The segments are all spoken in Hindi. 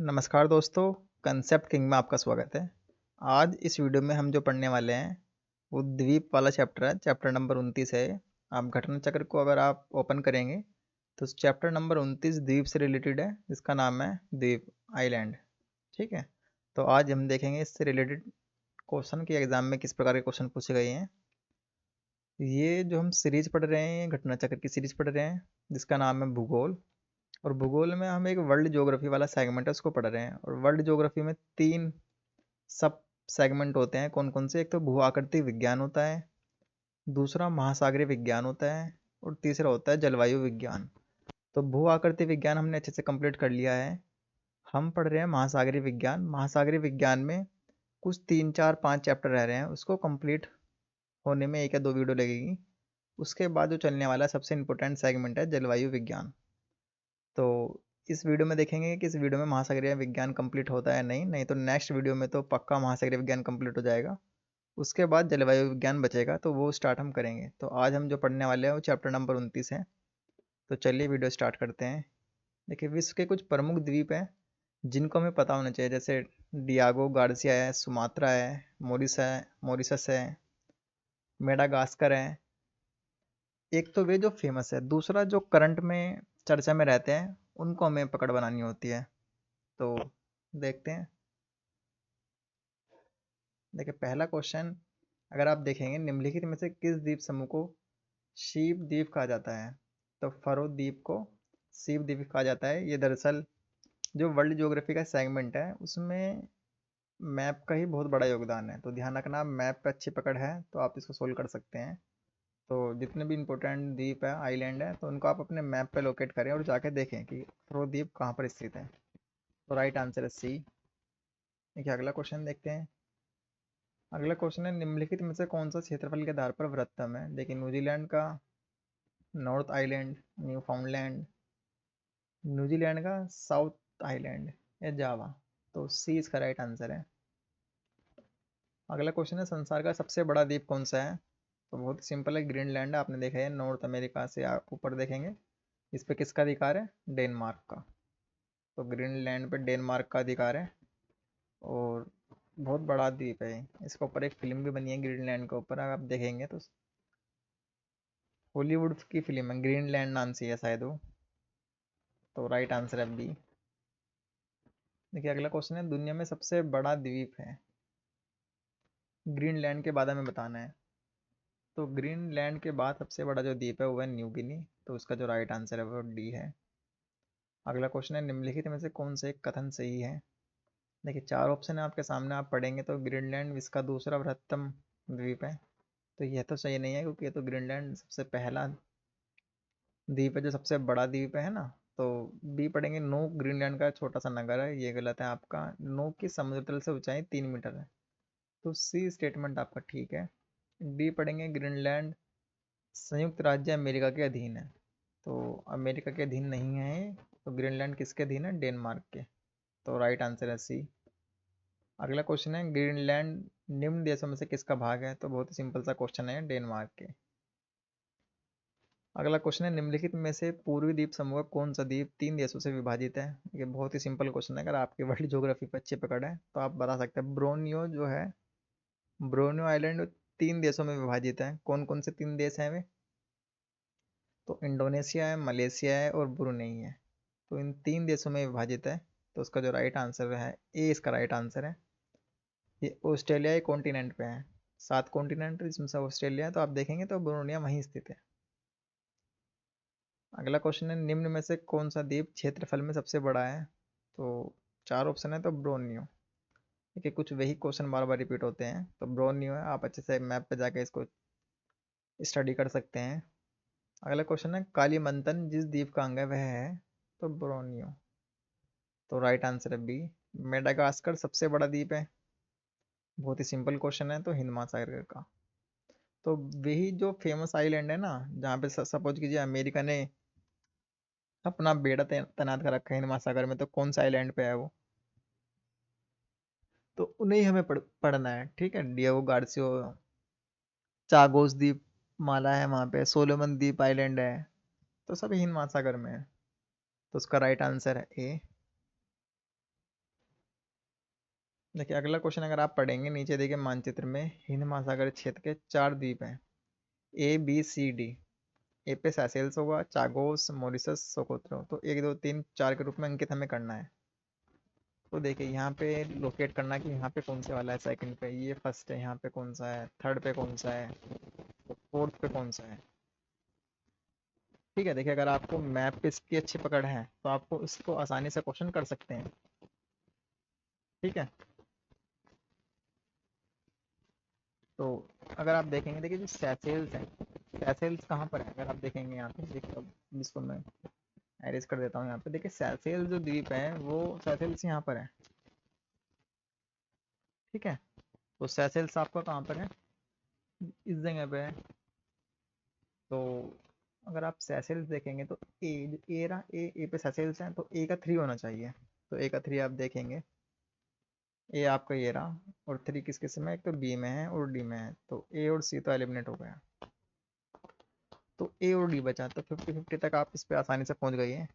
नमस्कार दोस्तों, कंसेप्ट किंग में आपका स्वागत है। आज इस वीडियो में हम जो पढ़ने वाले हैं वो द्वीप वाला चैप्टर है। चैप्टर नंबर 29 है। आप घटना चक्र को अगर आप ओपन करेंगे तो चैप्टर नंबर 29 द्वीप से रिलेटेड है, जिसका नाम है द्वीप आइलैंड। ठीक है, तो आज हम देखेंगे इससे रिलेटेड क्वेश्चन कि एग्जाम में किस प्रकार के क्वेश्चन पूछे गए हैं। ये जो हम सीरीज पढ़ रहे हैं, घटना चक्र की सीरीज पढ़ रहे हैं, जिसका नाम है भूगोल। और भूगोल में हम एक वर्ल्ड ज्योग्राफी वाला सेगमेंट है उसको पढ़ रहे हैं। और वर्ल्ड ज्योग्राफी में 3 सब सेगमेंट होते हैं। कौन कौन से? एक तो भू आकृति विज्ञान होता है, दूसरा महासागरीय विज्ञान होता है, और तीसरा होता है जलवायु विज्ञान। तो भू आकृति विज्ञान हमने अच्छे से कंप्लीट कर लिया है। हम पढ़ रहे हैं महासागरीय विज्ञान। महासागरीय विज्ञान में कुछ 3 4 5 चैप्टर रह रहे हैं, उसको कंप्लीट होने में 1 या 2 वीडियो लगेगी। उसके बाद जो चलने वाला सबसे इम्पोर्टेंट सेगमेंट है जलवायु विज्ञान। तो इस वीडियो में देखेंगे कि इस वीडियो में महासागरीय विज्ञान कंप्लीट होता है नहीं तो नेक्स्ट वीडियो में तो पक्का महासागरीय विज्ञान कंप्लीट हो जाएगा। उसके बाद जलवायु विज्ञान बचेगा, तो वो स्टार्ट हम करेंगे। तो आज हम जो पढ़ने वाले हैं वो चैप्टर नंबर 29 है। तो चलिए वीडियो स्टार्ट करते हैं। देखिए, विश्व के कुछ प्रमुख द्वीप हैं जिनको हमें पता होना चाहिए, जैसे डियागो गार्सिया है, सुमात्रा है, मॉरिशस है, मेडागास्कर है। एक तो वे जो फेमस है, दूसरा जो करंट में चर्चा में रहते हैं उनको हमें पकड़ बनानी होती है। तो देखते हैं। देखिए, पहला क्वेश्चन अगर आप देखेंगे, निम्नलिखित में से किस द्वीप समूह को शीप द्वीप कहा जाता है? तो फरो द्वीप को शीप द्वीप कहा जाता है। ये दरअसल जो वर्ल्ड ज्योग्राफी का सेगमेंट है उसमें मैप का ही बहुत बड़ा योगदान है। तो ध्यान रखना, मैप पे अच्छी पकड़ है तो आप इसको सोल्व कर सकते हैं। तो जितने भी इंपॉर्टेंट द्वीप है, आइलैंड है, तो उनको आप अपने मैप पे लोकेट करें और जाके देखें कि फरो द्वीप कहाँ पर स्थित है। तो राइट आंसर है सी। देखिए, अगला क्वेश्चन देखते हैं। अगला क्वेश्चन है, निम्नलिखित में से कौन सा क्षेत्रफल के आधार पर वृहत्तम है? देखिए, न्यूजीलैंड का, नॉर्थ आइलैंड, न्यूफाउंडलैंड, न्यूजीलैंड का साउथ आइलैंड, या जावा। तो सी इसका राइट आंसर है। अगला क्वेश्चन है, संसार का सबसे बड़ा द्वीप कौन सा है? तो बहुत ही सिंपल है, ग्रीनलैंड है। आपने देखा है, नॉर्थ अमेरिका से आप ऊपर देखेंगे, इस पे किसका अधिकार है? डेनमार्क का। तो ग्रीनलैंड पे डेनमार्क का अधिकार है। और बहुत बड़ा द्वीप है। इसके ऊपर एक फिल्म भी बनी है ग्रीनलैंड के ऊपर, अगर आप देखेंगे तो हॉलीवुड की फिल्म है, ग्रीनलैंड नाम से है शायद वो। तो राइट आंसर है बी। देखिए, अगला क्वेश्चन है, दुनिया में सबसे बड़ा द्वीप है, ग्रीनलैंड के बाद हमें बताना है। तो ग्रीनलैंड के बाद सबसे बड़ा जो द्वीप है वो है न्यू गिनी। तो उसका जो राइट आंसर है वो डी है। अगला क्वेश्चन है, निम्नलिखित में से कौन से एक कथन सही है? देखिए, 4 ऑप्शन है आपके सामने, आप पढ़ेंगे तो ग्रीनलैंड विश्व का दूसरा बृहत्तम द्वीप है। तो यह तो सही नहीं है, क्योंकि ये तो ग्रीनलैंड सबसे पहला द्वीप है जो सबसे बड़ा द्वीप है ना। तो बी पढ़ेंगे, नूक ग्रीनलैंड का छोटा सा नगर है। ये गलत है आपका। नूक की समुद्र तल से ऊंचाई 3 मीटर है। तो सी स्टेटमेंट आपका ठीक है। डी पढ़ेंगे, ग्रीनलैंड संयुक्त राज्य अमेरिका के अधीन है। तो अमेरिका के अधीन नहीं है ये। तो ग्रीनलैंड किसके अधीन है? डेनमार्क के। तो राइट आंसर है सी। अगला क्वेश्चन है, ग्रीनलैंड निम्न देशों में से किसका भाग है? तो बहुत ही सिंपल सा क्वेश्चन है, डेनमार्क के। अगला क्वेश्चन है, निम्नलिखित में से पूर्वी द्वीप समूह का कौन सा द्वीप 3 देशों से विभाजित है? ये बहुत ही सिंपल क्वेश्चन है। अगर आपकी वर्ल्ड ज्योग्राफी पर अच्छी पकड़ है तो आप बता सकते हैं। ब्रोनियो जो है, ब्रोनियो आइलैंड 3 देशों में विभाजित है। कौन कौन से 3 देश हैं वे? तो इंडोनेशिया है, मलेशिया है, और ब्रुनेई है। तो इन 3 देशों में विभाजित है। तो उसका जो राइट आंसर है ए, इसका राइट आंसर है। ये ऑस्ट्रेलिया कॉन्टिनेंट पे है। 7 कॉन्टिनेंट जिसमें से ऑस्ट्रेलिया है, तो आप देखेंगे तो ब्रुनेई वहीं स्थित है। अगला क्वेश्चन है, निम्न में से कौन सा द्वीप क्षेत्रफल में सबसे बड़ा है? तो 4 ऑप्शन है, तो ब्रोनियो। देखिए, कुछ वही क्वेश्चन बार बार रिपीट होते हैं। तो ब्रोनियो है, आप अच्छे से मैप पे जाके इसको स्टडी कर सकते हैं। अगला क्वेश्चन है, कालीमंतन जिस द्वीप का अंग है वह है? तो ब्रोनियो। तो राइट आंसर है बी। मेडागास्कर सबसे बड़ा द्वीप है? बहुत ही सिंपल क्वेश्चन है, तो हिंद महासागर का। तो वही जो फेमस आइलैंड है ना, जहाँ पे सपोज कीजिए अमेरिका ने अपना बेड़ा तैनात कर रखा है हिंद महासागर में, तो कौन सा आइलैंड पे है वो? तो उन्हें हमें पढ़ना है। ठीक है, डिएगो गार्सियो, चागोस द्वीप माला है वहाँ पे, सोलोमन द्वीप आइलैंड है। तो सभी हिंद महासागर में है। तो उसका राइट आंसर है ए। देखिए अगला क्वेश्चन अगर आप पढ़ेंगे, नीचे देखिए मानचित्र में हिंद महासागर क्षेत्र के 4 द्वीप हैं, ABCD। ए पे सेशेल्स होगा, चागोस, मॉरिशस, सोकोत्रो। तो 1 2 3 4 के रूप में अंकित हमें करना है। तो देखिए यहाँ पे लोकेट करना कि यहाँ पे कौन से वाला है, सेकंड पे ये फर्स्ट है, यहाँ पे कौन सा है, थर्ड पे कौन सा है, तो फोर्थ पे कौन सा है। ठीक है, देखिए अगर आपको मैप पे इसकी अच्छी पकड़ है तो आपको इसको आसानी से क्वेश्चन कर सकते हैं। ठीक है, तो अगर आप देखेंगे, देखिए जो सैसेल्स हैं, सैसेल्स कहाँ पर है अगर आप देखेंगे यहाँ पे, देखिए अब इसको मैं एरेज कर देता हूँ। यहाँ पे देखिए सैसेल्स जो द्वीप है वो सैसेल्स यहाँ पर है। ठीक है, तो सैसेल्स आपका कहाँ पर है, इस जगह पे है। तो अगर आप सैसेल्स देखेंगे तो ए रहा, ए पे सैसेल्स हैं तो ए का 3 होना चाहिए। तो ए का 3 आप देखेंगे, ए आपका ये रहा, और 3 किस किस में, एक तो बी में है और डी में है, तो ए और सी तो एलिमिनेट हो गया। तो ए और डी बचा, तो 50-50 तक आप इस पे आसानी से पहुंच गई हैं।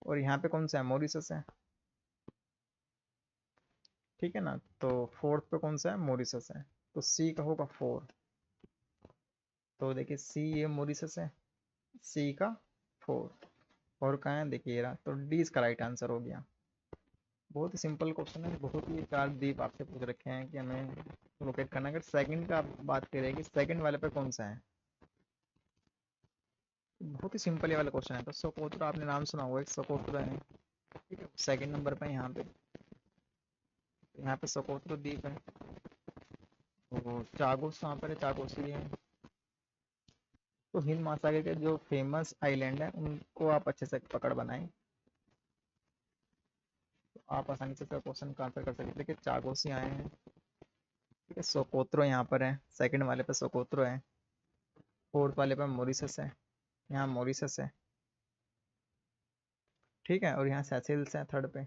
और यहाँ पे कौन सा है, मॉरिशस है। ठीक है ना, तो फोर्थ पे कौन सा है, मॉरिशस है। तो सी का होगा 4। तो देखिए सी ये मॉरिशस है, सी का 4। और कहाँ है, देखिए ये रहा, तो डी इसका राइट आंसर हो गया। बहुत ही सिंपल क्वेश्चन है, बहुत ही 4 द्वीप आपसे पूछ रखे हैं कि हमें लोकेट करना है। अगर सेकंड का आप बात करें कि सेकंड वाले पे कौन सा है, बहुत ही सिंपल ये वाला क्वेश्चन है। तो सोकोत्रा आपने नाम सुना होगा, एक सोकोत्रा है। ठीक है, सेकंड नंबर पे यहाँ पे, यहाँ पे सोकोत्रा द्वीप है। तो चागोस कहाँ पर है, चागोस ही है। तो हिंद महासागर के जो फेमस आइलैंड है उनको आप अच्छे से पकड़ बनाएं, तो आप आसानी से क्वेश्चन का आंसर कर सकते हैं। देखिए चागोस ही आए हैं। ठीक है, सोकोत्रो यहाँ पर है, सेकंड वाले पे सोकोत्रो है, फोर्थ वाले पे मॉरिशस है, यहाँ मॉरिशस है। ठीक है, और यहाँ सेशेल्स है थर्ड पे।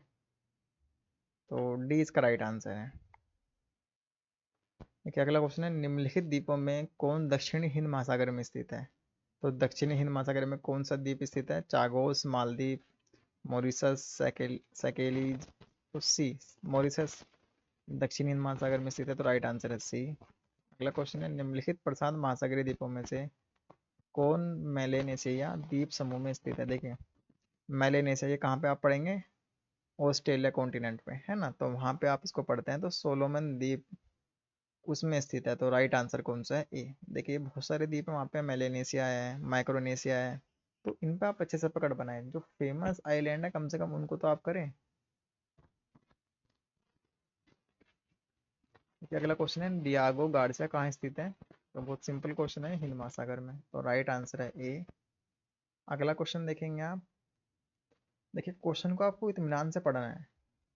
तो डी इसका राइट आंसर है। देखिए अगला क्वेश्चन है, निम्नलिखित द्वीपों में कौन दक्षिणी हिंद महासागर में स्थित है। तो दक्षिणी हिंद महासागर में कौन सा द्वीप स्थित है, चागोस, मालदीव, मॉरिशस, सैकेलीज। तो सी, मॉरिशस दक्षिणी हिंद महासागर में स्थित है, तो राइट आंसर है सी। अगला क्वेश्चन है, निम्नलिखित प्रशांत महासागरीय द्वीपों में से कौन मेलेनेशिया द्वीप समूह में स्थित है। देखिए मेलेनेशिया ये कहाँ पे आप पढ़ेंगे, ऑस्ट्रेलिया कॉन्टिनेंट पे है ना, तो वहाँ पे आप इसको पढ़ते हैं, तो सोलोमन द्वीप उसमें स्थित है। तो राइट आंसर कौन सा है, ए। देखिए बहुत सारे द्वीप है वहाँ पे, मेलेनेशिया है, माइक्रोनेशिया है, तो इन पे आप अच्छे से पकड़ बनाए, जो फेमस आइलैंड है कम से कम उनको तो आप करें। देखिए अगला क्वेश्चन है, डियागो गार्सिया कहाँ स्थित है। तो बहुत सिंपल क्वेश्चन है, हिंद महासागर में, तो राइट आंसर है ए। अगला क्वेश्चन देखेंगे आप, देखिए क्वेश्चन को आपको इत्मीनान से पढ़ना है,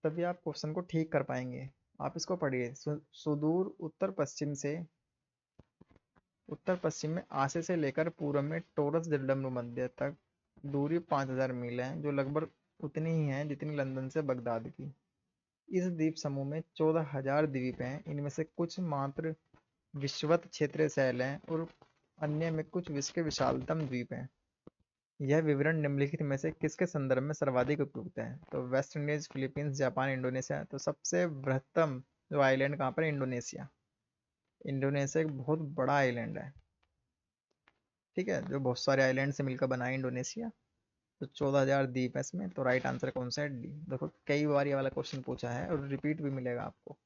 तभी आप क्वेश्चन को ठीक कर पाएंगे। आप इसको पढ़िए, सुदूर उत्तर पश्चिम में आसे से लेकर पूर्व में टोरस जलडमरू मध्य तक दूरी 5000 मील है, जो लगभग उतनी ही है जितनी लंदन से बगदाद की। इस द्वीप समूह में 14,000 द्वीप हैं, इनमें से कुछ मात्र विषुवत क्षेत्रीय शैल हैं और अन्य में कुछ विश्व के विशालतम द्वीप हैं। यह विवरण निम्नलिखित में से किसके संदर्भ में सर्वाधिक उपयुक्त है। तो West Indies, Philippines, Japan, Indonesia. तो सबसे बृहत्तम जो आइलैंड कहाँ पर है, इंडोनेशिया। इंडोनेशिया एक बहुत बड़ा आइलैंड है। ठीक है, जो बहुत सारे आइलैंड से मिलकर बना है इंडोनेशिया। तो 14,000 द्वीप है इसमें, तो राइट आंसर कौन सा है, डी। देखो कई बार ये वाला क्वेश्चन पूछा है और रिपीट भी मिलेगा आपको।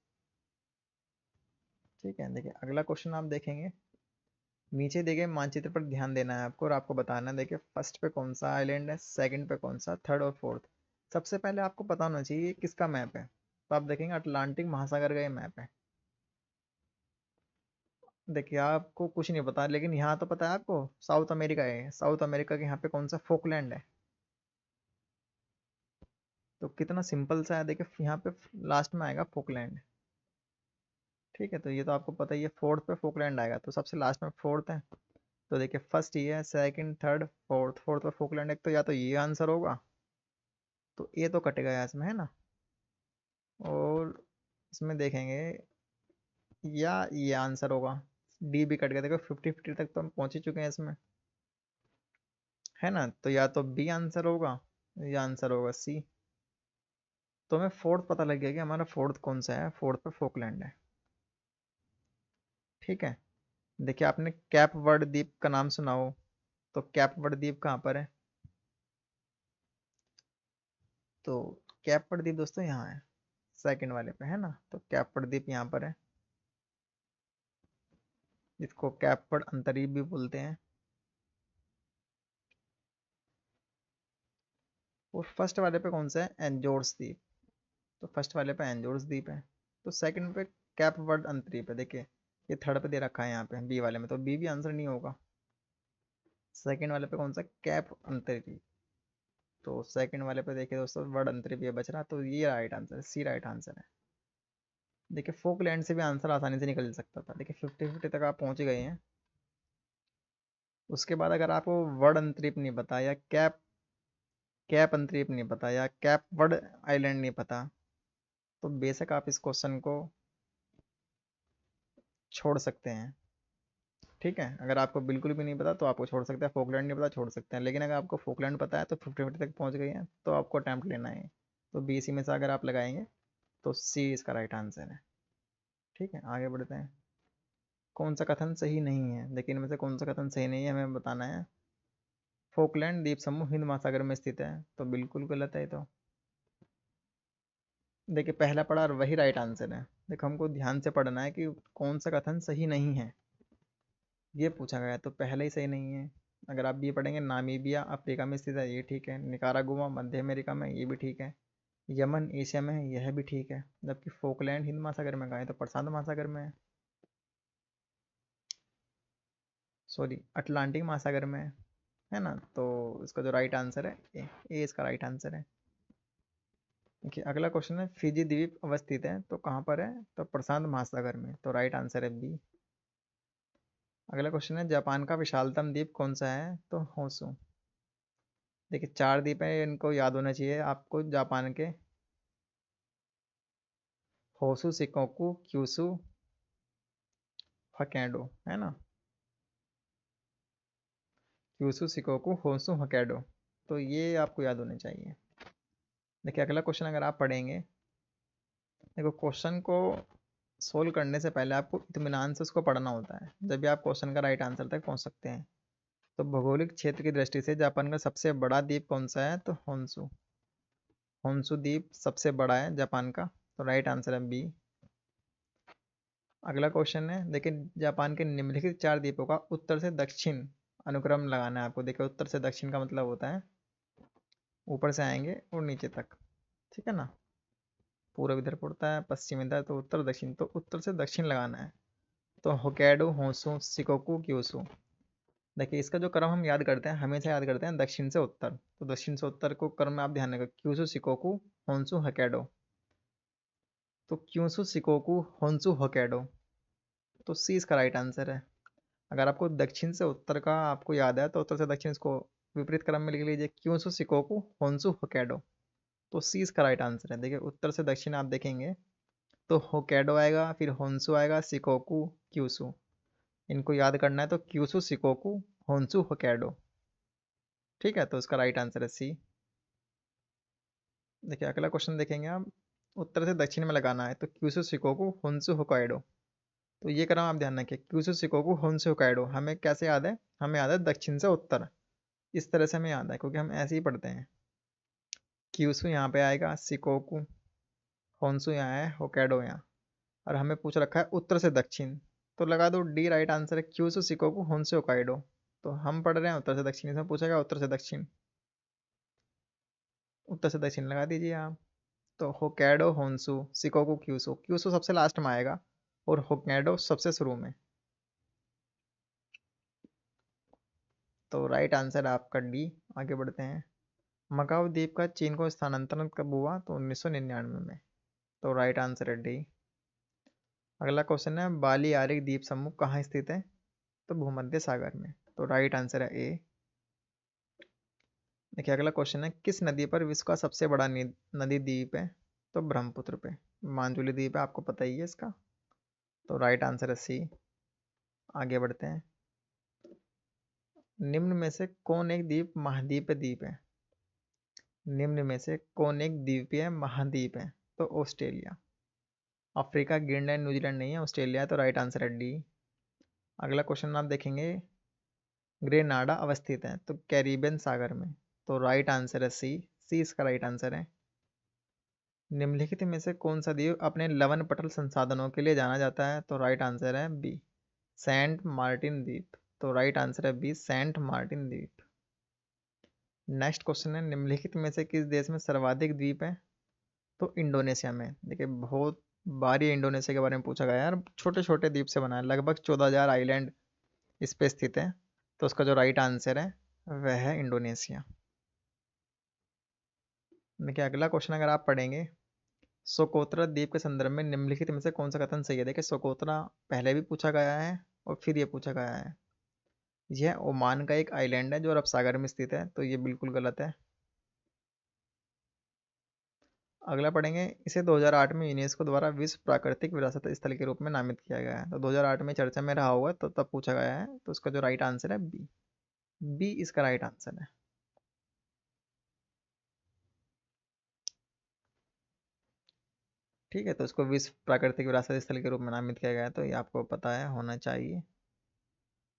ठीक है, देखिए अगला क्वेश्चन आप देखेंगे, नीचे दिए गए मानचित्र पर ध्यान देना है आपको और आपको बताना है। देखिए फर्स्ट पे कौन सा आइलैंड है, सेकंड पे कौन सा, थर्ड और फोर्थ। सबसे पहले आपको पता होना चाहिए ये किसका मैप है। तो आप देखेंगे अटलांटिक महासागर का ये मैप है। देखिए आपको कुछ नहीं पता, लेकिन यहाँ तो पता है आपको, साउथ अमेरिका है, साउथ अमेरिका के यहाँ पे कौन सा, फोकलैंड है। तो कितना सिंपल सा है, देखिए यहाँ पे लास्ट में आएगा फोकलैंड। ठीक है, तो ये तो आपको पता ही है, फोर्थ पे फोकलैंड आएगा, तो सबसे लास्ट में फोर्थ है। तो देखिए फर्स्ट ये है, सेकंड, थर्ड, फोर्थ, फोर्थ पे फोकलैंड, एक तो या तो ये आंसर होगा, तो ये तो कटेगा यहाँ इसमें है ना। और इसमें देखेंगे, या ये आंसर होगा, डी भी कट गया। देखो 50-50 तक तो हम पहुंच ही चुके हैं इसमें, है ना। तो या तो बी आंसर होगा या आंसर होगा सी। तो हमें फोर्थ पता लग गया कि हमारा फोर्थ कौन सा है, फोर्थ पे फोकलैंड है। ठीक है, देखिए आपने कैप वर्ड द्वीप का नाम सुना हो, तो कैप वर्ड द्वीप कहाँ पर है? तो कैप वर्ड द्वीप दोस्तों यहाँ है, सेकंड वाले पे है ना। तो कैप वर्ड द्वीप यहाँ पर है, जिसको कैप वर्ड अंतरीप भी बोलते हैं। और फर्स्ट वाले पे कौन सा है? एंजोर्स द्वीप। तो फर्स्ट वाले पे एंजोर्स द्वीप है। तो सेकंड पे कैप वर्ड अंतरीप है। देखिए ये थर्ड पे दे रखा है यहाँ पे बी वाले में, तो बी भी आंसर नहीं होगा। सेकंड वाले पे कौन सा? कैप अंतरीप। तो सेकंड वाले पे देखिए दोस्तों वर्ड अंतरिप ये बच रहा, तो ये राइट आंसर है, सी राइट आंसर है। देखिए फोकलैंड से भी आंसर आसानी से निकल सकता था। देखिए 50-50 तक आप पहुंच गए हैं। उसके बाद अगर आपको वर्ड अंतरिप नहीं पता, या कैप कैप अंतरिप नहीं पता, या कैप वर्ड आइलैंड नहीं पता, तो बेशक आप इस क्वेश्चन को छोड़ सकते हैं। ठीक है, अगर आपको बिल्कुल भी नहीं पता तो आपको छोड़ सकते हैं, फोकलैंड नहीं पता छोड़ सकते हैं। लेकिन अगर आपको फोकलैंड पता है तो 50-50 तक पहुंच गए हैं, तो आपको अटैम्प्ट लेना है। तो बीसी में से अगर आप लगाएंगे तो सी इसका राइट आंसर है। ठीक है, आगे बढ़ते हैं। कौन सा कथन सही नहीं है? देखिए इनमें से कौन सा कथन सही नहीं है हमें बताना है। फोकलैंड द्वीप समूह हिंद महासागर में स्थित है, तो बिल्कुल गलत है। तो देखिए पहला पढ़ा और वही राइट आंसर है। देखो हमको ध्यान से पढ़ना है कि कौन सा कथन सही नहीं है, ये पूछा गया है, तो पहले ही सही नहीं है। अगर आप ये पढ़ेंगे नामीबिया अफ्रीका में स्थित है, ये ठीक है। निकारागुआ मध्य अमेरिका में, ये भी ठीक है। यमन एशिया में है, यह भी ठीक है। जबकि फोकलैंड हिंद महासागर में गए तो प्रशांत महासागर में है, सॉरी अटलांटिक महासागर में है ना। तो इसका जो राइट आंसर है ए इसका राइट आंसर है। देखिए अगला क्वेश्चन है, फिजी द्वीप अवस्थित है तो कहाँ पर है? तो प्रशांत महासागर में, तो राइट आंसर है बी। अगला क्वेश्चन है, जापान का विशालतम द्वीप कौन सा है? तो होंसू। देखिए 4 द्वीप है, इनको याद होना चाहिए आपको जापान के। होसू, सिकोकू, क्यूसू, होक्काइडो है ना। क्यूसू, सिकोकू, होसू, होक्काइडो, तो ये आपको याद होने चाहिए। देखिए अगला क्वेश्चन अगर आप पढ़ेंगे, देखो क्वेश्चन को सोल्व करने से पहले आपको इत्मीनान से उसको पढ़ना होता है, जब भी आप क्वेश्चन का राइट आंसर तक पहुंच सकते हैं। तो भौगोलिक क्षेत्र की दृष्टि से जापान का सबसे बड़ा द्वीप कौन सा है? तो होन्सू। होन्सू द्वीप सबसे बड़ा है जापान का, तो राइट आंसर है बी। अगला क्वेश्चन है, देखिए जापान के निम्नलिखित 4 द्वीपों का उत्तर से दक्षिण अनुक्रम लगाना है आपको। देखिए उत्तर से दक्षिण का मतलब होता है ऊपर से आएंगे और नीचे तक, ठीक है ना। पूर्व इधर पड़ता है, पश्चिम इधर, तो उत्तर दक्षिण, तो उत्तर से दक्षिण लगाना है। तो होक्काइडो, होंसू, शिकोकू, क्यूशू। देखिए इसका जो क्रम हम याद करते हैं, हमेशा याद करते हैं दक्षिण से उत्तर, तो दक्षिण से उत्तर को क्रम में आप ध्यान रखें, क्यूशू, शिकोकू, होंसू, होक्काइडो। तो क्यूशू, शिकोकू, होंसू, होक्काइडो, तो सी इसका राइट आंसर है। अगर आपको दक्षिण से उत्तर का आपको याद है, तो उत्तर से दक्षिण इसको विपरीत क्रम में लिख लीजिए, क्यूशू, शिकोकू, होंसू, होक्काइडो, तो सी इसका राइट आंसर है। देखिए उत्तर से दक्षिण आप देखेंगे तो होक्काइडो आएगा, फिर होंसू आएगा, शिकोकू, क्यूशू। इनको याद करना है, तो क्यूशू, शिकोकू, होंसू, होक्काइडो। ठीक है, तो इसका राइट आंसर है सी। देखिए अगला क्वेश्चन देखेंगे आप, उत्तर से दक्षिण में लगाना है, तो क्यूशू, शिकोकू, होंसू, होक्काइडो। तो ये क्रम आप ध्यान रखिए, क्यूशू, शिकोकू, होंसू, होक्काइडो। हमें कैसे याद है? हमें याद है दक्षिण से उत्तर, इस तरह से हमें याद है, क्योंकि हम ऐसे ही पढ़ते हैं। क्यूशू यहाँ पे आएगा, शिकोकू, होंसू यहाँ है, होक्काइडो यहाँ, और हमें पूछ रखा है उत्तर से दक्षिण, तो लगा दो डी राइट आंसर है, क्यूशू, शिकोकू, होंसू, होक्काइडो। तो हम पढ़ रहे हैं उत्तर से दक्षिण, इसमें पूछा गया उत्तर से दक्षिण, उत्तर से दक्षिण लगा दीजिए आप। तो होक्काइडो, होंसू, शिकोकू, क्यूशू। क्यूशू सबसे लास्ट में आएगा और होक्काइडो सबसे शुरू में, तो राइट आंसर है आपका डी। आगे बढ़ते हैं। मकाऊ द्वीप का चीन को स्थानांतरण कब हुआ? तो 1999 में, तो राइट आंसर है डी। अगला क्वेश्चन है, बाली आर्यक द्वीप समूह कहाँ स्थित है? तो भूमध्य सागर में, तो राइट आंसर है ए। देखिए अगला क्वेश्चन है, किस नदी पर विश्व का सबसे बड़ा नदी द्वीप है? तो ब्रह्मपुत्र पे, मांजुली द्वीप है, आपको पता ही है इसका, तो राइट आंसर है सी। आगे बढ़ते हैं। निम्न में से कौन एक द्वीप महाद्वीप द्वीप है? निम्न में से कौन एक द्वीपीय महाद्वीप है? तो ऑस्ट्रेलिया। अफ्रीका, ग्रीनलैंड, न्यूजीलैंड नहीं है, ऑस्ट्रेलिया है, तो राइट आंसर है डी। अगला क्वेश्चन आप देखेंगे, ग्रेनाडा अवस्थित है तो कैरिबियन सागर में, तो राइट आंसर है सी। सी इसका राइट आंसर है। निम्नलिखित में से कौन सा द्वीप अपने लवण पटल संसाधनों के लिए जाना जाता है? तो राइट आंसर है बी, सेंट मार्टिन द्वीप। तो राइट आंसर है बी, सेंट मार्टिन द्वीप। नेक्स्ट क्वेश्चन है, निम्नलिखित में से किस देश में सर्वाधिक द्वीप है? तो इंडोनेशिया में। देखिए बहुत बार ये इंडोनेशिया के बारे में पूछा गया है यार, छोटे छोटे द्वीप से बना है, लगभग 14,000 आइलैंड इस पे स्थित है। तो उसका जो राइट आंसर है वह है इंडोनेशिया। देखिए अगला क्वेश्चन अगर आप पढ़ेंगे, सोकोत्रा द्वीप के संदर्भ में निम्नलिखित में से कौन सा कथन सही है? देखिए सोकोत्रा पहले भी पूछा गया है और फिर ये पूछा गया है। यह ओमान का एक आइलैंड है जो अरब सागर में स्थित है, तो ये बिल्कुल गलत है। अगला पढ़ेंगे, इसे 2008 में यूनेस्को द्वारा विश्व प्राकृतिक विरासत स्थल के रूप में नामित किया गया है। तो 2008 में चर्चा में रहा होगा तो तब पूछा गया है, तो उसका जो राइट आंसर है बी। बी इसका राइट आंसर है। ठीक है, तो इसको विश्व प्राकृतिक विरासत स्थल के रूप में नामित किया गया है, तो ये आपको पता है, होना चाहिए।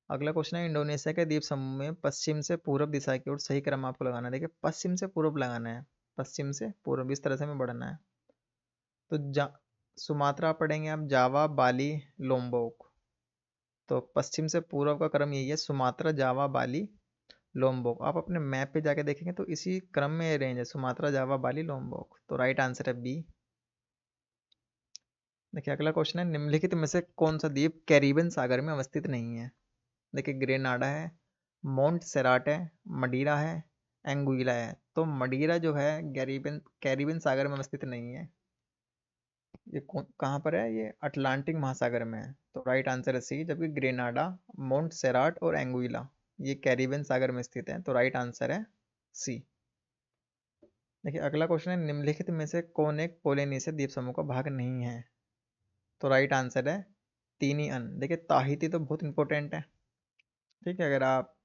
अगला क्वेश्चन है, इंडोनेशिया के द्वीप समूह में पश्चिम से पूर्व दिशा की ओर सही क्रम आपको लगाना है। देखिए पश्चिम से पूर्व लगाना है, पश्चिम से पूर्व इस तरह से हमें बढ़ना है। तो सुमात्रा पढ़ेंगे आप, जावा, बाली, लोम्बोक। तो पश्चिम से पूर्व का क्रम यही है, सुमात्रा, जावा, बाली, लोम्बोक। आप अपने मैप पे जाके देखेंगे तो इसी क्रम में रेंज है, सुमात्रा, जावा, बाली, लोम्बोक। तो राइट आंसर है बी। देखिए अगला क्वेश्चन है, निम्नलिखित में से कौन सा द्वीप कैरिबियन सागर में अवस्थित नहीं है? देखिए ग्रेनाडा है, मोंट सेराट है, मडीरा है, एंगुइला है। तो मडीरा जो है कैरिबियन कैरिबियन सागर में अवस्थित नहीं है। ये कहाँ पर है? ये अटलांटिक महासागर में है, तो राइट आंसर है सी। जबकि ग्रेनाडा, मोंट सेराट और एंगुइला ये कैरिबियन सागर में स्थित है, तो राइट आंसर है सी। देखिए अगला क्वेश्चन है, निम्नलिखित में से कौन एक पोलिनेशिया द्वीप समूह का भाग नहीं है? तो राइट आंसर है तीनी अन। देखिए ताहिती तो बहुत इंपॉर्टेंट है। ठीक है, अगर आप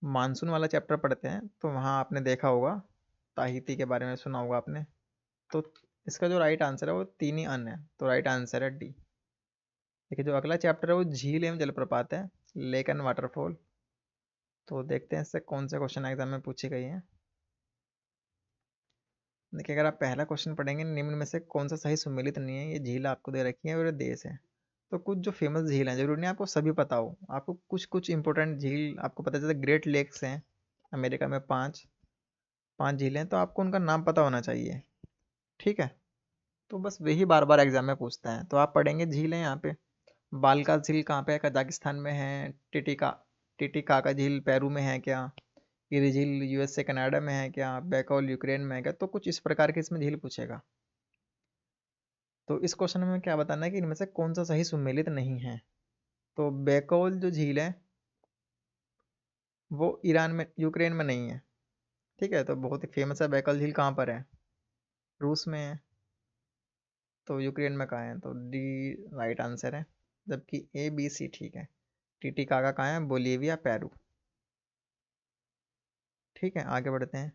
मानसून वाला चैप्टर पढ़ते हैं तो वहाँ आपने देखा होगा, ताहिती के बारे में सुना होगा आपने। तो इसका जो राइट आंसर है वो तीनी अन है, तो राइट आंसर है डी। देखिए जो अगला चैप्टर है वो झील एवं जलप्रपात है, लेक एंड वाटरफॉल। तो देखते हैं इससे कौन से क्वेश्चन एग्जाम में पूछे गए हैं। देखिए अगर आप पहला क्वेश्चन पढ़ेंगे, निम्न में से कौन सा सही सुमेलित नहीं है? ये झील आपको दे रखी है और ये देश है। तो कुछ जो फेमस झील हैं, जरूरी नहीं आपको सभी पता हो, आपको कुछ कुछ इंपॉर्टेंट झील आपको पता चलता है। ग्रेट लेक्स हैं अमेरिका में, पांच पांच झीलें, तो आपको उनका नाम पता होना चाहिए। ठीक है, तो बस वही बार बार एग्जाम में पूछता है। तो आप पढ़ेंगे झील है यहाँ पे, बालका झील कहाँ पे है? कजाकिस्तान में है। टिटिकाका झील पेरू में है क्या? ये झील यूएसए कनाडा में है क्या? बैकॉल यूक्रेन में है क्या? तो कुछ इस प्रकार के इसमें झील पूछेगा। तो इस क्वेश्चन में क्या बताना है कि इनमें से कौन सा सही सुमेलित नहीं है? तो बैकॉल जो झील है वो ईरान में, यूक्रेन में नहीं है। ठीक है, तो बहुत ही फेमस है। बैकॉल झील कहाँ पर है? रूस में है। तो यूक्रेन में कहाँ है? तो डी राइट आंसर है। जबकि ए बी सी ठीक है। टीटीकाका कहाँ है? Bolivia, Peru. ठीक है, आगे बढ़ते हैं।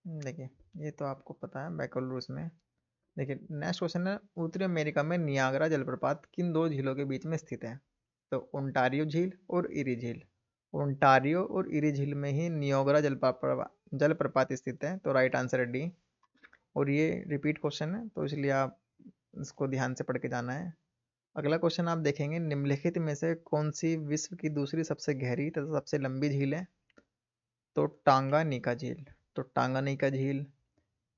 देखिए ये तो आपको पता है, बैकल रूस में। देखिए नेक्स्ट क्वेश्चन है, उत्तरी अमेरिका में नियाग्रा जलप्रपात किन दो झीलों के बीच में स्थित है? तो ओंटारियो झील और इरी झील। ओंटारियो और इरी झील में ही नियोग्रा जलप्रपात स्थित है, तो राइट आंसर है डी। और ये रिपीट क्वेश्चन है, तो इसलिए आप इसको ध्यान से पढ़ के जाना है। अगला क्वेश्चन आप देखेंगे, निम्नलिखित में से कौन सी विश्व की दूसरी सबसे गहरी तथा सबसे लंबी झील है? तो टांगानिका झील। तो टांगानिका झील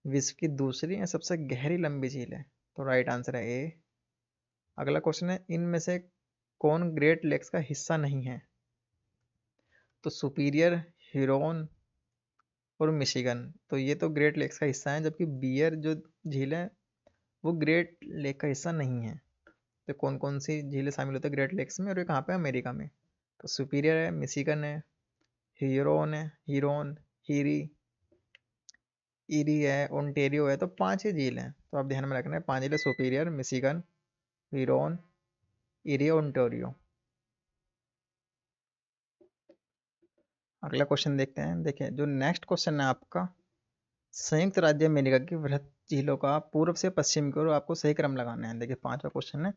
विश्व की दूसरी या सबसे गहरी लंबी झील है, तो राइट आंसर है ए। अगला क्वेश्चन है, इनमें से कौन ग्रेट लेक्स का हिस्सा नहीं है? तो सुपीरियर, हिरोन और मिशिगन। तो ये तो ग्रेट लेक्स का हिस्सा है, जबकि बियर जो झील है वो ग्रेट लेक का हिस्सा नहीं है। तो कौन कौन सी झीलें शामिल होती है ग्रेट लेक्स में, और ये कहाँ पे? अमेरिका में। तो सुपीरियर है, मिशिगन है, हीरोन है, हीरोन, हीरी ईरी है, ओंटेरियो है, तो 5 ही झील हैं। तो आप ध्यान में रखना है, 5 झील है, superior, Michigan, Huron, eerie, Ontario. अगला क्वेश्चन देखते हैं। देखिए जो नेक्स्ट क्वेश्चन है आपका, संयुक्त राज्य अमेरिका की वृहद झीलों का पूर्व से पश्चिम की ओर आपको सही क्रम लगाना है। देखिए 5वां क्वेश्चन है,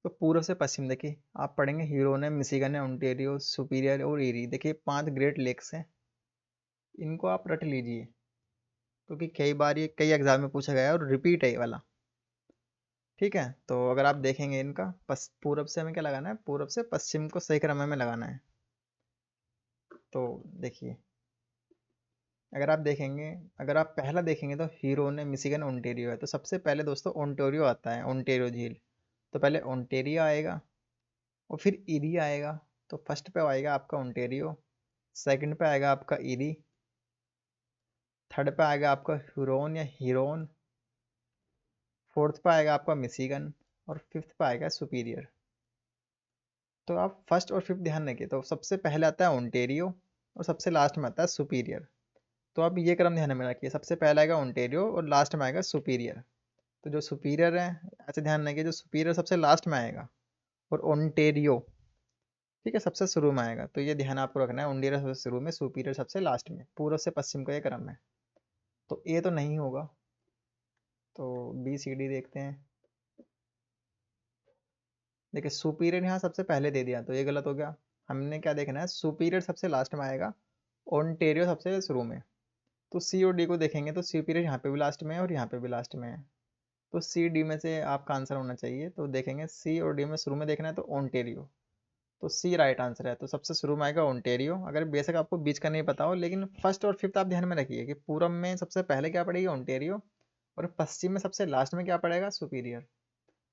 तो पूर्व से पश्चिम देखिए आप पढ़ेंगे ह्यूरोन है, मिशिगन है, ओंटेरियो, सुपीरियर और ईरी। देखिए 5 ग्रेट लेक्स हैं, इनको आप रट लीजिए क्योंकि कई बार ये कई एग्जाम में पूछा गया है और रिपीट है ये वाला। ठीक है, तो अगर आप देखेंगे इनका पूरब से हमें क्या लगाना है, पूरब से पश्चिम को सही क्रम में लगाना है। तो देखिए अगर आप देखेंगे, अगर आप पहला देखेंगे तो हीरो ने मिशिगन ओंटेरियो है, तो सबसे पहले दोस्तों ओंटेरियो आता है, ओंटेरियो झील। तो पहले ओंटेरियो आएगा और फिर ईरी आएगा। तो फर्स्ट पे आएगा आपका ओंटेरियो, सेकंड पे आएगा आपका ईरी, थर्ड पे आएगा आपका हुरोन या हीरोन, फोर्थ पे आएगा आपका मिशिगन और फिफ्थ पे आएगा सुपीरियर। तो आप फर्स्ट और फिफ्थ ध्यान रखिए, तो सबसे पहले आता है ओंटेरियो और सबसे लास्ट में आता है सुपीरियर। तो आप ये क्रम ध्यान में रखिए, सबसे पहले आएगा ओंटेरियो और लास्ट में आएगा सुपीरियर। तो जो सुपीरियर है, ऐसे ध्यान रखिए, जो सुपीरियर सबसे लास्ट में आएगा और ओंटेरियो ठीक है सबसे शुरू में आएगा। तो ये ध्यान आपको रखना है, ओंटेरियो सबसे शुरू में, सुपीरियर सबसे लास्ट में, पूर्व से पश्चिम का ये क्रम है। तो ए तो नहीं होगा, तो बी सी डी देखते हैं। देखिए सुपीरियर यहाँ सबसे पहले दे दिया तो ये गलत हो गया। हमने क्या देखना है, सुपीरियर सबसे लास्ट में आएगा, ओंटेरियो सबसे शुरू में। तो सी और डी को देखेंगे तो सुपीरियर यहाँ पे भी लास्ट में है और यहाँ पे भी लास्ट में है। तो सी डी में से आपका आंसर होना चाहिए। तो देखेंगे सी और डी में शुरू में देखना है तो ओंटेरियो, तो सी राइट आंसर है। तो सबसे शुरू में आएगा ओंटेरियो। अगर बेशक आपको बीच का नहीं पता हो, लेकिन फर्स्ट और फिफ्थ आप ध्यान में रखिए कि पूरब में सबसे पहले क्या पड़ेगी, ओंटेरियो, और पश्चिम में सबसे लास्ट में क्या पड़ेगा, सुपीरियर।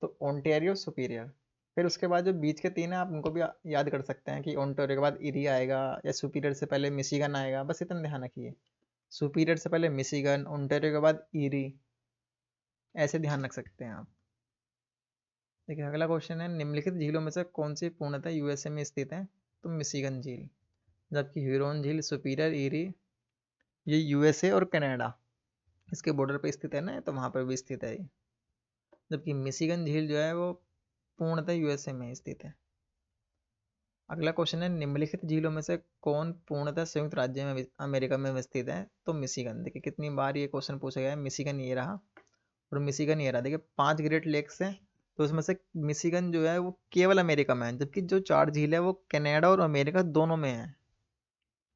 तो ओंटेरियो सुपीरियर। फिर उसके बाद जो बीच के तीन है आप उनको भी याद कर सकते हैं कि ओंटेरियो के बाद इरी आएगा या सुपीरियर से पहले मिशिगन आएगा, बस इतना ध्यान रखिए। सुपीरियर से पहले मिशिगन, ओंटेरियो के बाद इरी, ऐसे ध्यान रख सकते हैं आप। देखिए अगला क्वेश्चन है, निम्नलिखित झीलों में से कौन सी पूर्णतः यूएसए में स्थित है। तो मिशिगन झील, जबकि ह्यूरोन झील, सुपीरियर, ईरी ये यूएसए और कनाडा इसके बॉर्डर पे स्थित है ना, तो वहाँ पर भी स्थित है ये। जबकि मिशिगन झील जो है वो पूर्णतः यूएसए में स्थित है। अगला क्वेश्चन है, निम्नलिखित झीलों में से कौन पूर्णतः संयुक्त राज्य में अमेरिका में स्थित है। तो मिशिगन। देखिए कितनी बार ये क्वेश्चन पूछा गया है, मिशिगन ये रहा और मिशिगन ये रहा। देखिए 5 ग्रेट लेक्स हैं, तो उसमें से मिशिगन जो है वो केवल अमेरिका में है, जबकि जो 4 झील है वो कनाडा और अमेरिका दोनों में है।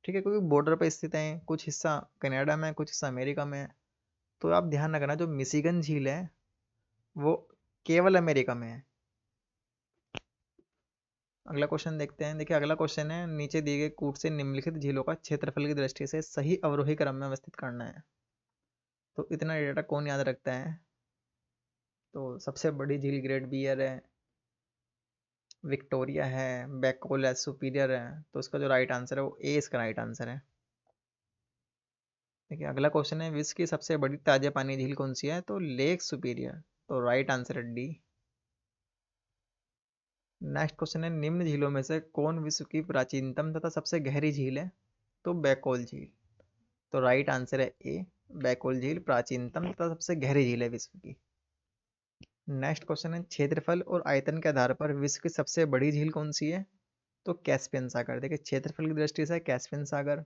ठीक है, क्योंकि बॉर्डर पर स्थित है, कुछ हिस्सा कनाडा में, कुछ हिस्सा अमेरिका में है। तो आप ध्यान रखना, जो मिशिगन झील है वो केवल अमेरिका में है। अगला क्वेश्चन देखते हैं। देखिए अगला क्वेश्चन है, नीचे दिए गए कूट से निम्नलिखित झीलों का क्षेत्रफल की दृष्टि से सही अवरोही क्रम में अवस्थित करना है। तो इतना डेटा कौन याद रखता है। तो सबसे बड़ी झील ग्रेट बियर है, विक्टोरिया है, बैकोल है, सुपीरियर है। तो इसका जो राइट आंसर है वो ए इसका राइट आंसर है। देखिए अगला क्वेश्चन है, विश्व की सबसे बड़ी ताजा पानी झील कौन सी है। तो लेक सुपीरियर। तो राइट आंसर है डी। नेक्स्ट क्वेश्चन है, निम्न झीलों में से कौन विश्व की प्राचीनतम तथा सबसे गहरी झील है। तो बैकोल झील। तो राइट आंसर है ए, बैकोल झील प्राचीनतम तथा सबसे गहरी झील है विश्व की। नेक्स्ट क्वेश्चन है, क्षेत्रफल और आयतन के आधार पर विश्व की सबसे बड़ी झील कौन सी है। तो कैस्पियन सागर। देखिए क्षेत्रफल की दृष्टि से कैस्पियन सागर,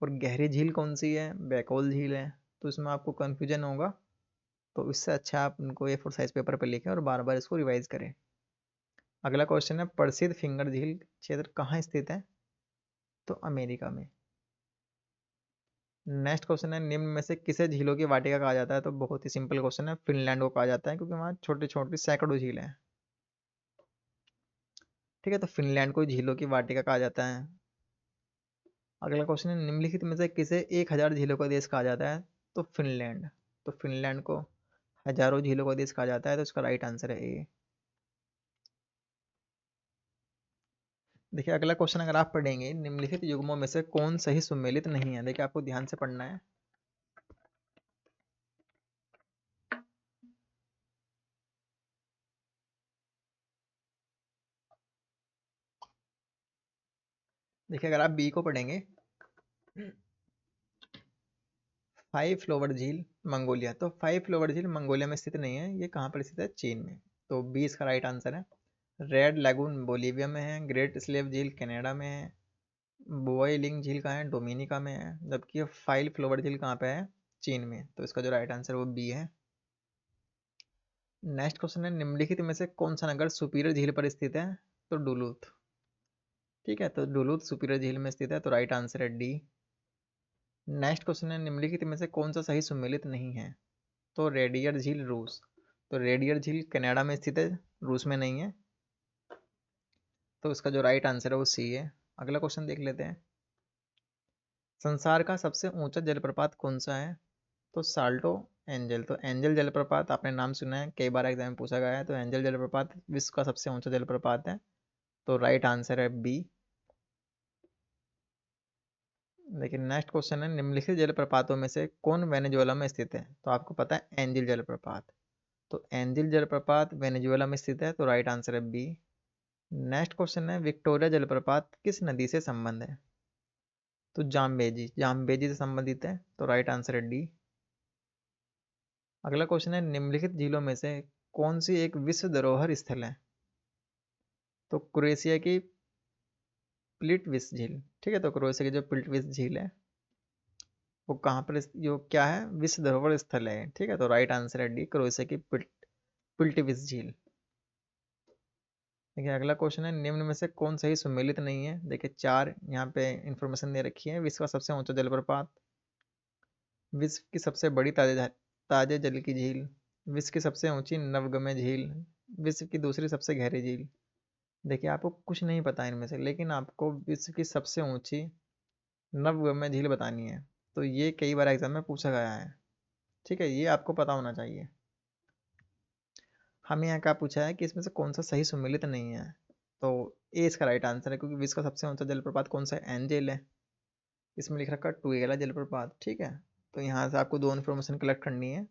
और गहरी झील कौन सी है, बैकोल झील है। तो इसमें आपको कंफ्यूजन होगा, तो इससे अच्छा आप उनको ए फोर साइज पेपर पर लिखें और बार बार इसको रिवाइज करें। अगला क्वेश्चन है, प्रसिद्ध फिंगर झील क्षेत्र कहाँ स्थित है। तो अमेरिका में। नेक्स्ट क्वेश्चन है, निम्न में से किसे झीलों की वाटिका कहा जाता है। तो बहुत ही सिंपल क्वेश्चन है, फिनलैंड को कहा जाता है क्योंकि वहाँ छोटी छोटी सैकड़ों झीलें हैं। ठीक है, तो फिनलैंड को झीलों की वाटिका कहा जाता है। अगला क्वेश्चन है, निम्नलिखित में से किसे 1000 झीलों का देश कहा जाता है। तो फिनलैंड। तो फिनलैंड को हजारों झीलों का देश कहा जाता है, तो इसका राइट आंसर है ए। देखिए अगला क्वेश्चन अगर आप पढ़ेंगे, निम्नलिखित युग्मों में से कौन सही सुमेलित नहीं है। देखिए आपको ध्यान से पढ़ना है। देखिए अगर आप बी को पढ़ेंगे, फाइव फ्लोवर झील मंगोलिया। तो फाइव फ्लोवर झील मंगोलिया में स्थित नहीं है, ये कहाँ पर स्थित है? चीन में। तो बी इसका राइट आंसर है। रेड लैगून बोलीविया में है, ग्रेट स्लेव झील कनाडा में है, बोइलिंग झील कहाँ है? डोमिनिका में है, जबकि फाइव फ्लोवर झील कहाँ पे है? चीन में। तो इसका जो राइट आंसर है वो बी है। नेक्स्ट क्वेश्चन है, निम्नलिखित में से कौन सा नगर सुपीरियर झील पर स्थित है? तो डुलूथ। ठीक है, तो डुलूथ सुपीरियर झील में स्थित है, तो राइट आंसर है डी। नेक्स्ट क्वेश्चन है, निम्नलिखित में से कौन सा सही सुमेलित नहीं है? तो रेडियर झील रूस। तो रेडियर झील कनाडा में स्थित है, रूस में नहीं है। तो इसका जो राइट आंसर है वो सी है। अगला क्वेश्चन देख लेते हैं। संसार का सबसे ऊंचा जलप्रपात कौन सा है? तो साल्टो एंजल। तो एंजल जलप्रपात आपने नाम सुना है, कई बार एग्जाम में पूछा गया है। तो एंजल जलप्रपात विश्व का सबसे ऊंचा जलप्रपात है, तो राइट आंसर है बी। लेकिन नेक्स्ट क्वेश्चन है, निम्नलिखित जलप्रपातों में से कौन वेनेजुएला में स्थित है? तो आपको पता है एंजल जलप्रपात। तो एंजल जलप्रपात वेनेजुएला में स्थित है, तो राइट आंसर है बी। नेक्स्ट क्वेश्चन है, विक्टोरिया जलप्रपात किस नदी से संबंध है? तो जाम्बेजी, जाम्बेजी से संबंधित है, तो राइट आंसर है डी। अगला क्वेश्चन है, निम्नलिखित झीलों में से कौन सी एक विश्व धरोहर स्थल है? तो क्रोएशिया की प्लिटविस झील। ठीक है, तो क्रोएशिया की जो प्लिटविस झील है वो कहाँ पर जो क्या है? विश्व धरोहर स्थल है। ठीक है, तो राइट आंसर है डी, क्रोएशिया की प्लिटविस झील। देखिए अगला क्वेश्चन है, निम्न में से कौन सही सुमेलित नहीं है? देखिए चार यहाँ पे इंफॉर्मेशन दे रखी है। विश्व का सबसे ऊंचा जलप्रपात, विश्व की सबसे बड़ी ताजे जल की झील, विश्व की सबसे ऊंची नवगम्य झील, विश्व की दूसरी सबसे गहरी झील। देखिए आपको कुछ नहीं पता इनमें से, लेकिन आपको विश्व की सबसे ऊंची नवगम्य झील बतानी है। तो ये कई बार एग्जाम में पूछा गया है। ठीक है, ये आपको पता होना चाहिए। हमें यहाँ क्या पूछा है कि इसमें से कौन सा सही सुमेलित नहीं है? तो ए इसका राइट आंसर है, क्योंकि विश्व का सबसे ऊंचा जलप्रपात कौन सा है? एंजेल है। इसमें लिख रखा टुएला जलप्रपात। ठीक है, तो यहाँ से आपको दो इन्फॉर्मेशन कलेक्ट करनी है।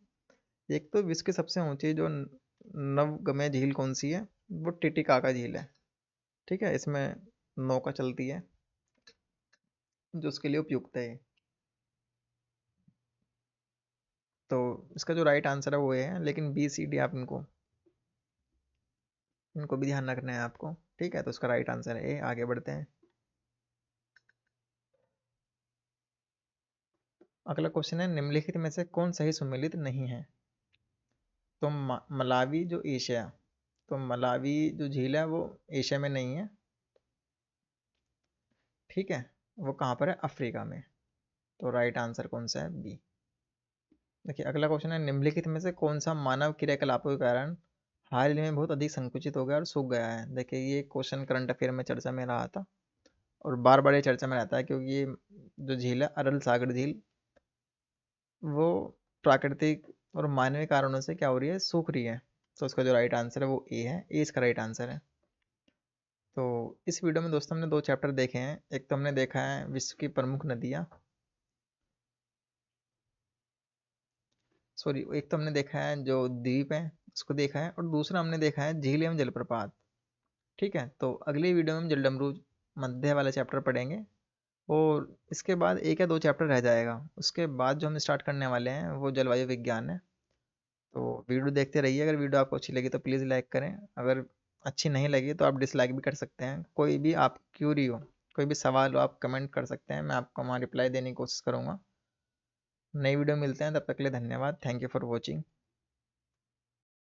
एक तो विश्व की सबसे ऊंची जो नवगम्य झील कौन सी है? वो टिटिकाका झील है। ठीक है, इसमें नौका चलती है जो उसके लिए उपयुक्त है। तो इसका जो राइट आंसर है वो है, लेकिन बी सी डी आप इनको भी ध्यान रखना है आपको। ठीक है, तो इसका राइट आंसर है ए। आगे बढ़ते हैं। अगला क्वेश्चन है, निम्नलिखित में से कौन सही सुमेलित नहीं है? तो मलावी जो एशिया, तो मलावी जो झील है वो एशिया में नहीं है। ठीक है, वो कहाँ पर है? अफ्रीका में। तो राइट आंसर कौन सा है? बी। देखिए अगला क्वेश्चन है, निम्नलिखित में से कौन सा मानव क्रियाकलापों के कारण हाल ही में बहुत अधिक संकुचित हो गया और सूख गया है? देखिए ये क्वेश्चन करंट अफेयर में चर्चा में रहा था और बार बार ये चर्चा में रहता है, क्योंकि ये जो झील है अरल सागर झील, वो प्राकृतिक और मानवीय कारणों से क्या हो रही है? सूख रही है। तो उसका जो राइट आंसर है वो ए है। ए इसका राइट आंसर है। तो इस वीडियो में दोस्तों हमने दो चैप्टर देखे हैं। एक तो हमने देखा है विश्व की प्रमुख नदियाँ, सॉरी, एक तो हमने देखा है जो द्वीप है उसको देखा है, और दूसरा हमने देखा है झील एवं जलप्रपात। ठीक है, तो अगली वीडियो में हम जलडमरू मध्य वाला चैप्टर पढ़ेंगे, और इसके बाद एक या दो चैप्टर रह जाएगा। उसके बाद जो हम स्टार्ट करने वाले हैं वो जलवायु विज्ञान है। तो वीडियो देखते रहिए। अगर वीडियो आपको अच्छी लगी तो प्लीज़ लाइक करें, अगर अच्छी नहीं लगी तो आप डिसलाइक भी कर सकते हैं। कोई भी आप क्यूरी हो, कोई भी सवाल हो, आप कमेंट कर सकते हैं, मैं आपको वहाँ रिप्लाई देने की कोशिश करूँगा। नई वीडियो मिलते हैं, तब तक के लिए धन्यवाद। Thank you for watching.